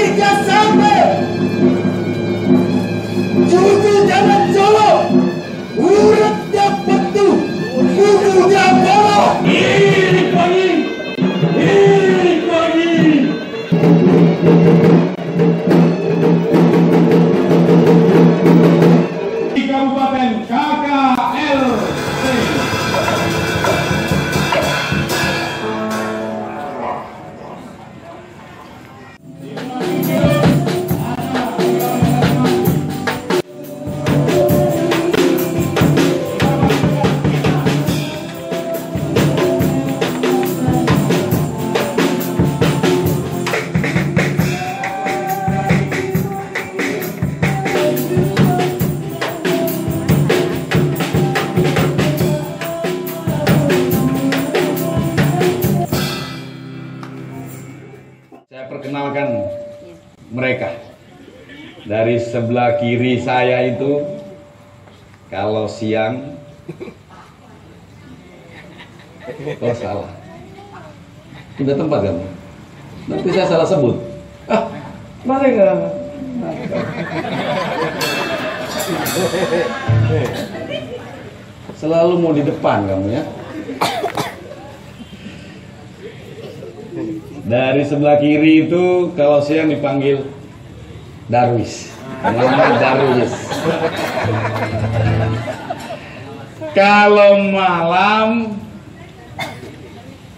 Jika sampai cucu jangan colok, uratnya petuh, kukunya bolong. Irik pagi, irik pagi. Di Kabupaten KKLC. Saya perkenalkan mereka. Dari sebelah kiri saya itu, kalau siang, oh salah, udah tempat kamu. Nanti saya salah sebut. Ah, mereka. Selalu mau di depan kamu ya. Dari sebelah kiri itu kalau siang dipanggil Darwis. Muhammad Darwis. Kalau malam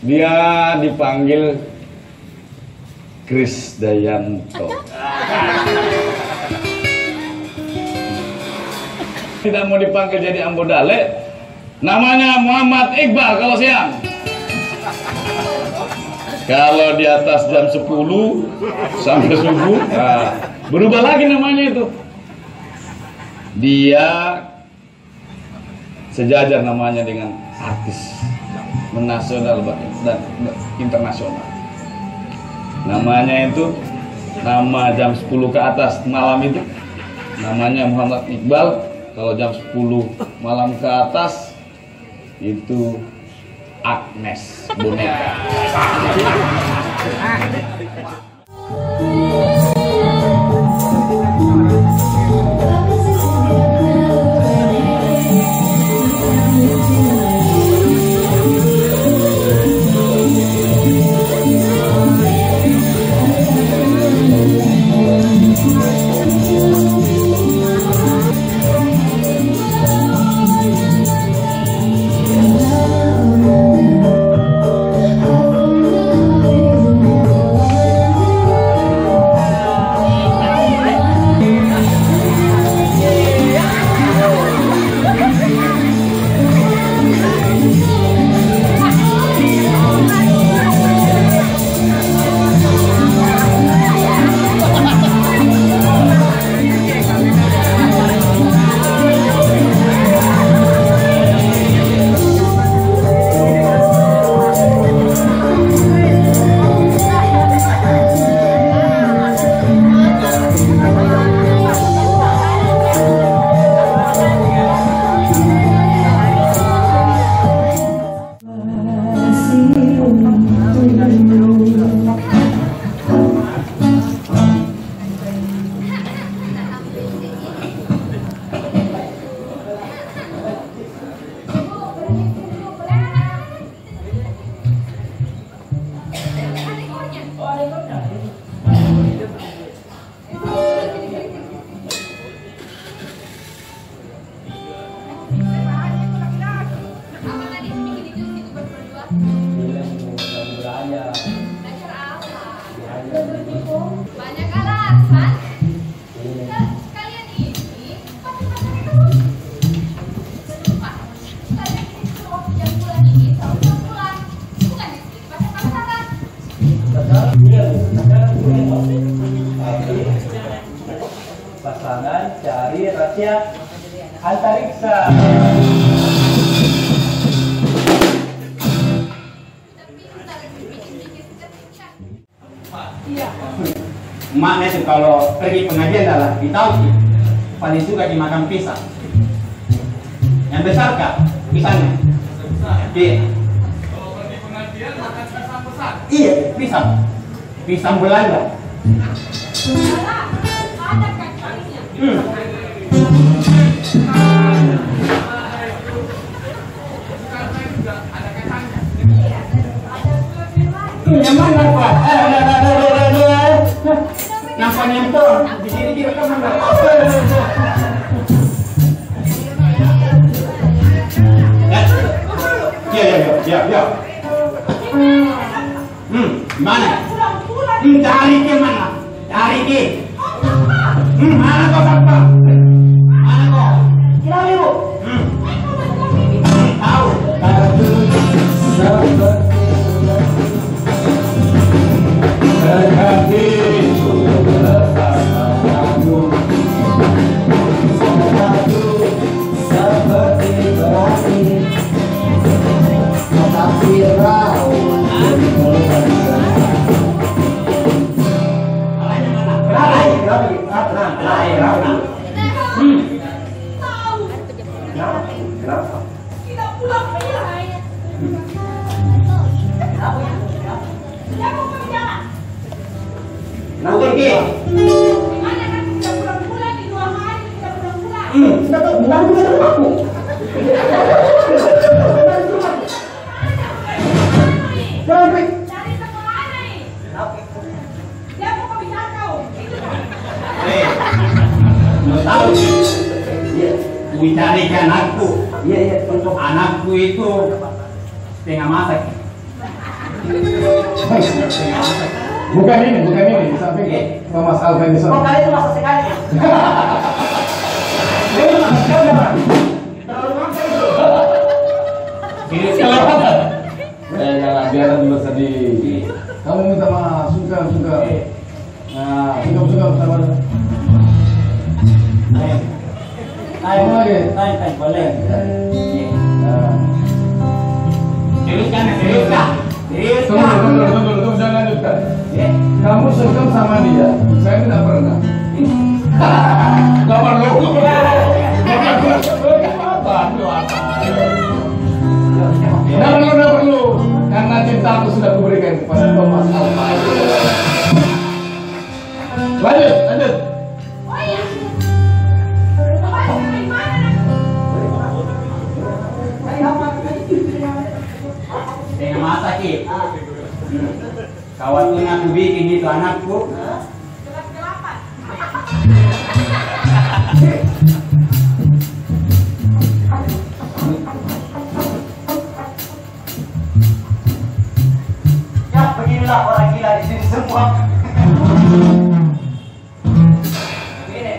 dia dipanggil Kris Dayanto. Tidak mau dipanggil jadi Ambodale, namanya Muhammad Iqbal kalau siang. Kalau di atas jam 10 sampai subuh, nah, berubah lagi namanya itu. Dia sejajar namanya dengan artis nasional dan internasional. Namanya itu, nama jam 10 ke atas malam itu, namanya Muhammad Iqbal. Kalau jam 10 malam ke atas, itu Agnes boneka. Banyak alasan. Kalian ini Pak, kalian ini waktu jam bulan ini tahun bulan, bukan di sini pacaran. Pasangan cari rahasia antariksa. Iya. Emaknya itu kalau pergi pengajian adalah di Tauhid paling suka dimakan pisang. Yang besar kak pisangnya. Iya. Kalau pergi pengajian makan pisang besar. Iya pisang. Pisang Belanda. nampak nyempol di sini rekaman nggak? Ya. Mana? Cari ke mana? Cari ke. Mana kau apa? Mana kau? Kira ibu. Tahu. Dicarikan anakku. Iya, untuk anakku itu setengah masak. Bukan ini, di samping Mas Alvin di sana. Kali itu masak sekali. Jangan biarkan dulu sedih. Kamu minta maaf, suka. Nah, suka sama. Ayo lagi, boleh. Teruskan. Tunggu, jangan lanjutkan. Kamu sungkem sama dia, saya tidak pernah. Gak perlu. Tidak perlu, karena cinta aku sudah kuberikan kepada Thomas Alva. Lanjut. Oh iya. Bapak dari mana? Setengah masak ki. Kawan tuh aku bikin itu anakku. Gelap-gelapan. Ya beginilah orang gila di sini semua. Gini.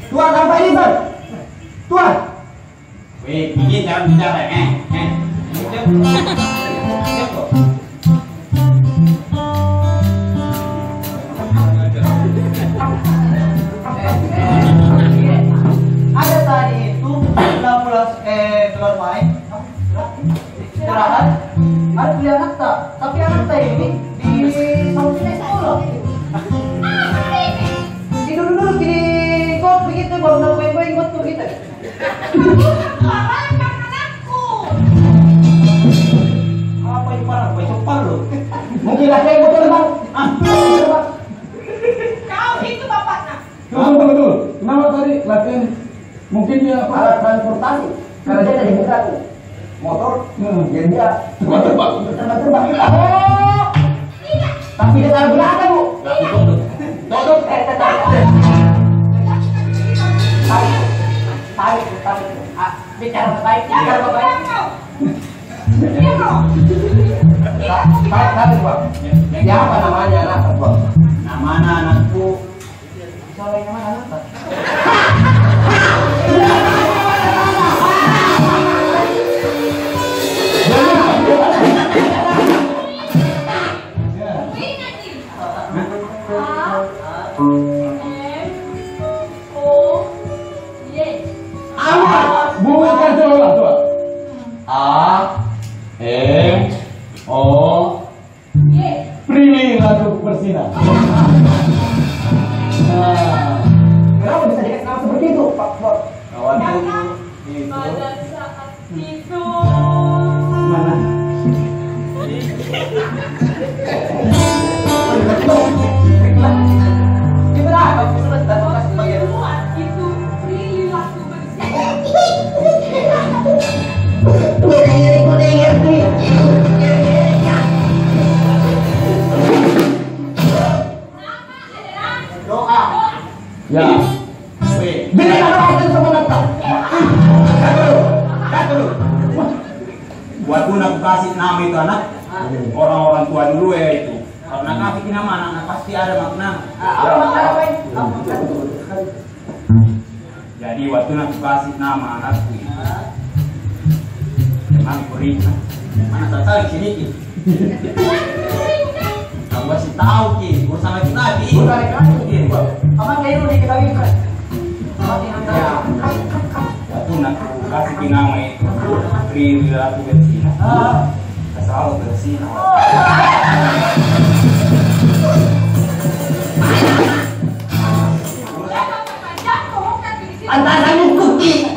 Tuan, apa ini, Tuan? Tuan. Wih, ini jangan bicara, Ada tadi itu pulang keluar main. Istirahat. Ada beli anak tak? Tapi anak tak ini di sampingnya sekolah. Tidur dulu gini, got begitu baru nongkrong got tuh gitu. apa yang parah? Besok palu. Mungkin ada yang betul bang. Kau itu bapaknya. Tunggu. Kenapa tadi latihan? Mungkin dia Alat transportasi. Karena dia tadi buka tuh motor, jadi dia terbang. Oh, tapi dia taruh belakang bu. Duduk. Tarik. Bicara baik. Tarik bang. Siapa namanya anak bang? Nama anakku. Siapa yang mana anak? coba. A, M, O, perilaku bersinar. Nah, Kenapa bisa dikasih nama seperti itu, Pak Bos? kawan itu Pada saat itu mana? Gimana? Kamu sudah datang ke bagian Saat itu perilaku bersih. doa. Ya. Bila kalau itu sama nata. Dulu. Waktu aku kasih nama itu anak, orang-orang tua dulu ya itu. Karena kasih nama anak pasti ada makna. Apa makna ini? Jadi waktu aku kasih nama anakku itu, memang beri. Mana tahu di sini ki. Kamu kasih tahu ki, urusan lagi lagi. Aman kayak udah diketahui kan? Ya. Waktu aku kasih nama itu, perilaku bersih. Selalu bersih. Antara kamu kuki.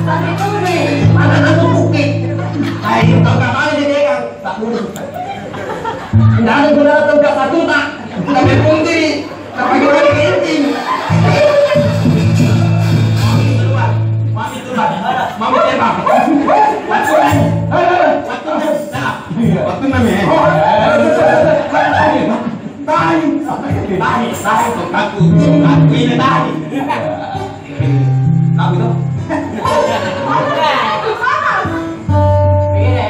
Tadi itu nih, mana kamu kuki? Ayo, kau kali dia kan tak dulu. Tidak ada guna tongkat satu tak. Tapi kunci, tapi guna dikinting. Mami tembak. Waktu nami. Tahi, aku ini tahi. Tahu itu? Begini,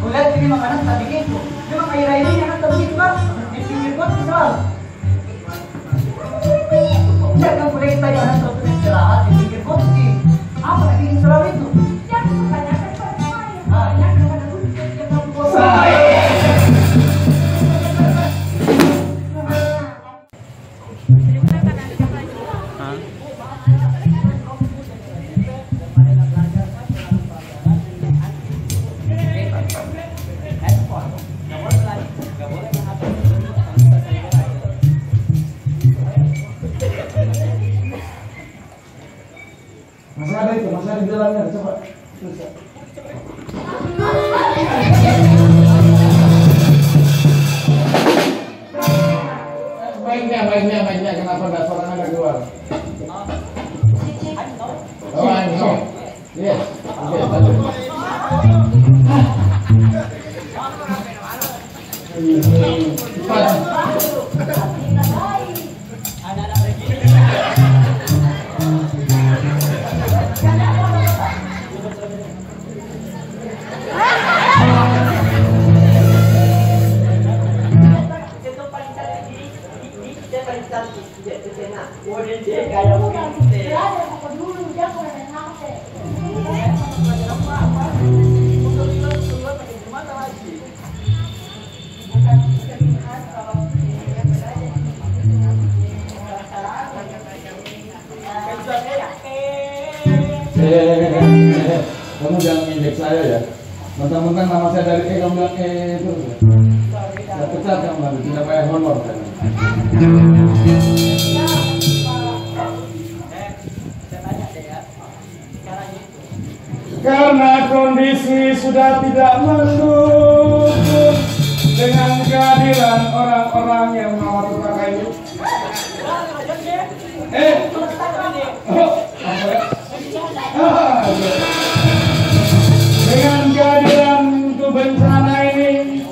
kulihat ini makanan tak begitu. Memang air ini yang tak begitu kan? Di pinggir kot misal. Jangan kulihat kita jangan terus istirahat di pinggir kot di apa lagi istirahat itu? Jangan kebanyakan pada saya. Banyak kepada bujuk yang kamu bawa. Masih ada itu, masih ada di dalamnya, coba. Baiknya, kenapa nggak suaranya nggak keluar? Oh, no. Yes, kamu jangan ngindek saya ya. Mentang-mentang nama saya dari kamu bilang terus ya. Saya pecat kamu nanti, tidak bayar honor kan. Karena kondisi sudah tidak mendukung dengan kehadiran orang-orang yang merawat kakak ini. Dengan kehadiran untuk bencana ini,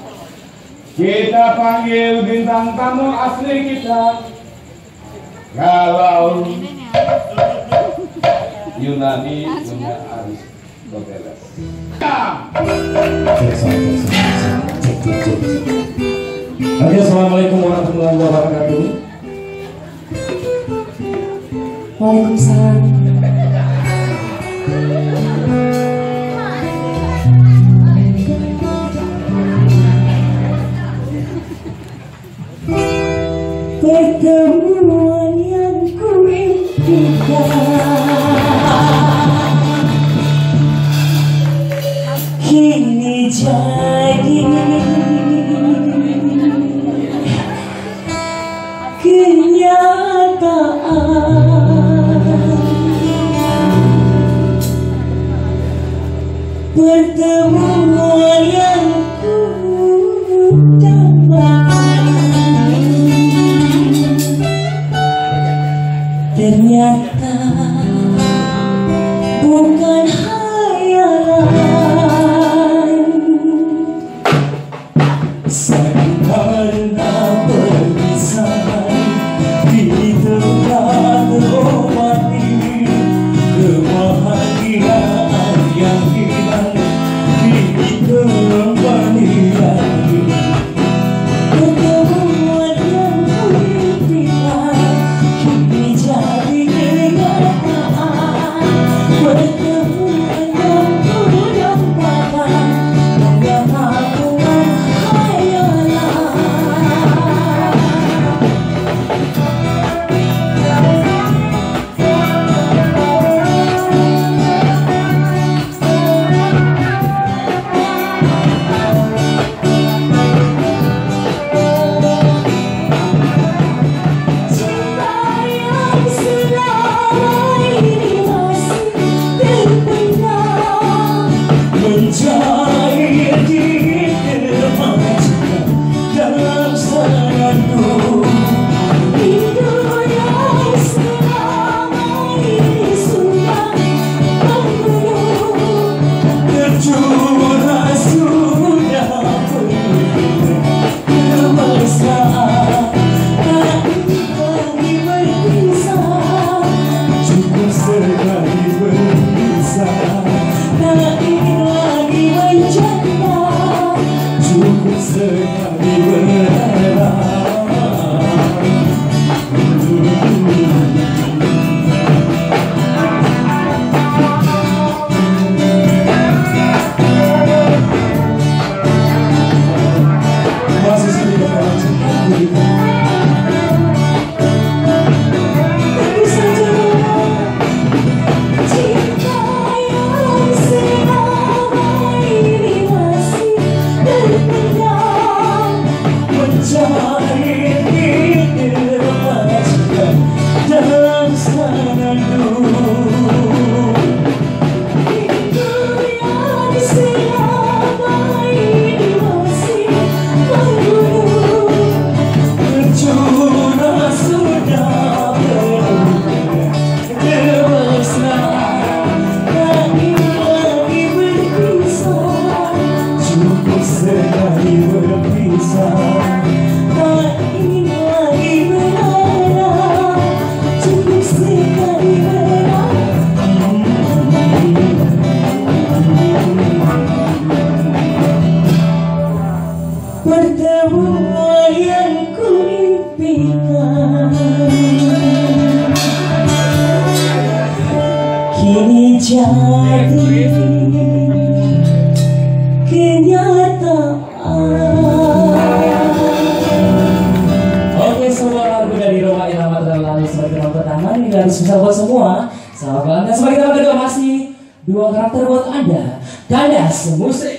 kita panggil bintang tamu asli kita. Kalau Yunani punya Aristoteles. Oke, assalamualaikum warahmatullahi wabarakatuh. Waalaikumsalam. Pertemuan yang ku rindukan kini jadi kenyataan. Pertemuan yang ku dambakan ternyata bukan hayalan. Karena perpisahan di tengah terobati kebahagiaan yang hilang kini kembali lagi. Pertemuan yang ku impikan kini jadi kenyataan. Pertemuan yang ku dambakan ternyata bukan hayalan. Mencari di kemajuan dalam senandung hidup yang selama ini sudah menunggu. Tercurah sudah penuh kemesraan, tak lagi berpisah, cukup sekali berpisah. Tak ingin lagi bercanda, cukup sekali berharap. Masih sedikit cinta kita. Tapi saja cinta yang selama ini masih terpendam, mencari kemajuan dalam senandung hidup yang selama ini masih menunggu. Tercurah sudah penuh kemesraan, tak ingin lagi berpisah, cukup sekali berpisah. Tak ingin lagi berharap, cukup sekali berharap. Pertemuan yang ku impikan kini jadi kenyataan. Oke, semua lagu dari Roma Irama telah lalu sebagai tema pertama. Ini dari spesial buat semua. Selamat malam dan sebagai tema kedua masih dua karakter buat Anda. Kandas Musik.